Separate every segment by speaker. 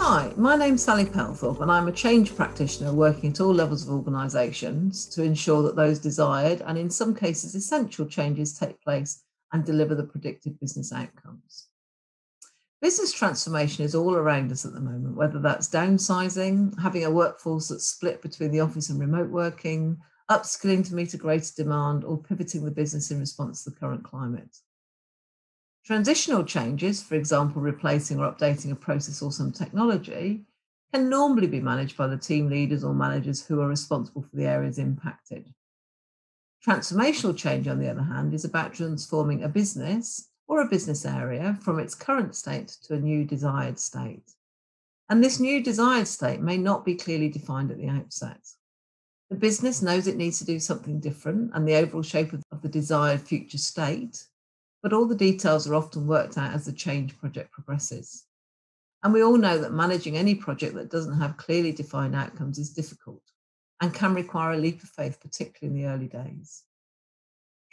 Speaker 1: Hi, my name's Sally Palethorpe and I'm a change practitioner working at all levels of organisations to ensure that those desired and in some cases essential changes take place and deliver the predicted business outcomes. Business transformation is all around us at the moment, whether that's downsizing, having a workforce that's split between the office and remote working, upskilling to meet a greater demand, or pivoting the business in response to the current climate. Transitional changes, for example, replacing or updating a process or some technology, can normally be managed by the team leaders or managers who are responsible for the areas impacted. Transformational change, on the other hand, is about transforming a business or a business area from its current state to a new desired state. And this new desired state may not be clearly defined at the outset. The business knows it needs to do something different and the overall shape of the desired future state, but all the details are often worked out as the change project progresses. And we all know that managing any project that doesn't have clearly defined outcomes is difficult and can require a leap of faith, particularly in the early days.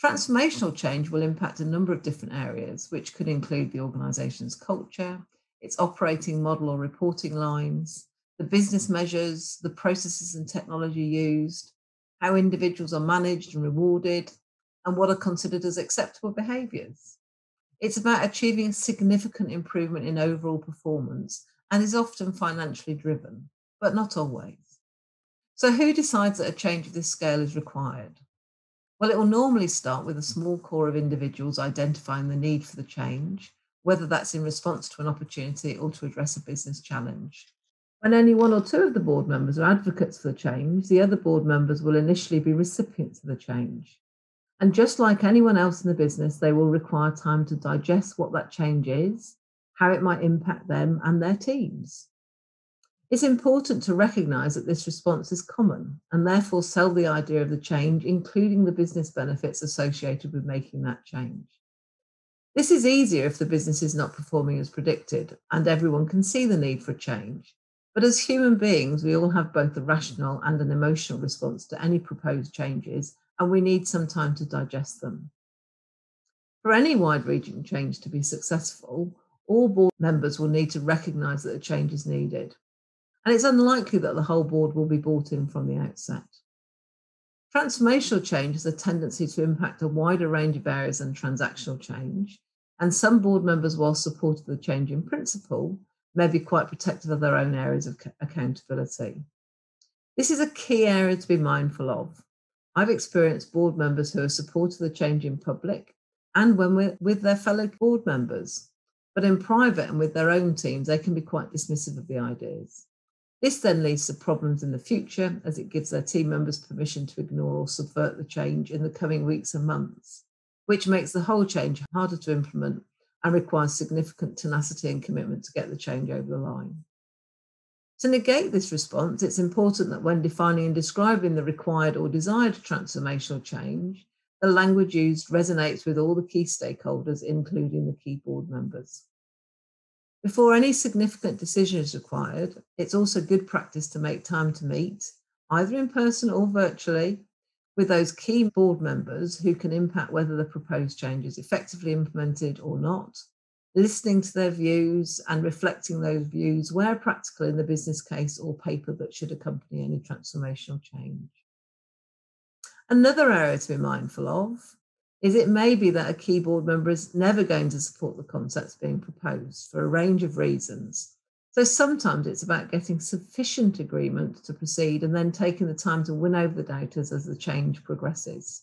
Speaker 1: Transformational change will impact a number of different areas, which could include the organisation's culture, its operating model or reporting lines, the business measures, the processes and technology used, how individuals are managed and rewarded, and what are considered as acceptable behaviours. It's about achieving a significant improvement in overall performance and is often financially driven, but not always. So, who decides that a change of this scale is required? Well, it will normally start with a small core of individuals identifying the need for the change, whether that's in response to an opportunity or to address a business challenge. When only one or two of the board members are advocates for the change, the other board members will initially be recipients of the change. And just like anyone else in the business, they will require time to digest what that change is, how it might impact them and their teams. It's important to recognise that this response is common and therefore sell the idea of the change, including the business benefits associated with making that change. This is easier if the business is not performing as predicted and everyone can see the need for a change. But as human beings, we all have both a rational and an emotional response to any proposed changes, and we need some time to digest them. For any wide-reaching change to be successful, all board members will need to recognise that a change is needed. And it's unlikely that the whole board will be bought in from the outset. Transformational change has a tendency to impact a wider range of areas than transactional change, and some board members, while supportive of the change in principle, may be quite protective of their own areas of accountability. This is a key area to be mindful of. I've experienced board members who are supportive of the change in public and when with their fellow board members, but in private and with their own teams, they can be quite dismissive of the ideas. This then leads to problems in the future as it gives their team members permission to ignore or subvert the change in the coming weeks and months, which makes the whole change harder to implement and requires significant tenacity and commitment to get the change over the line. To negate this response, it's important that when defining and describing the required or desired transformational change, the language used resonates with all the key stakeholders, including the key board members. Before any significant decision is required, it's also good practice to make time to meet, either in person or virtually, with those key board members who can impact whether the proposed change is effectively implemented or not, listening to their views and reflecting those views where practical in the business case or paper that should accompany any transformational change. Another area to be mindful of is it may be that a key board member is never going to support the concepts being proposed for a range of reasons. So sometimes it's about getting sufficient agreement to proceed and then taking the time to win over the doubters as the change progresses.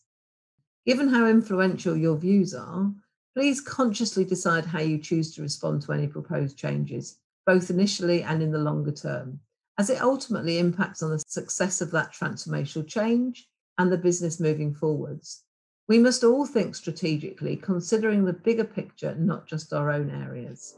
Speaker 1: Given how influential your views are, please consciously decide how you choose to respond to any proposed changes, both initially and in the longer term, as it ultimately impacts on the success of that transformational change and the business moving forwards. We must all think strategically, considering the bigger picture, not just our own areas.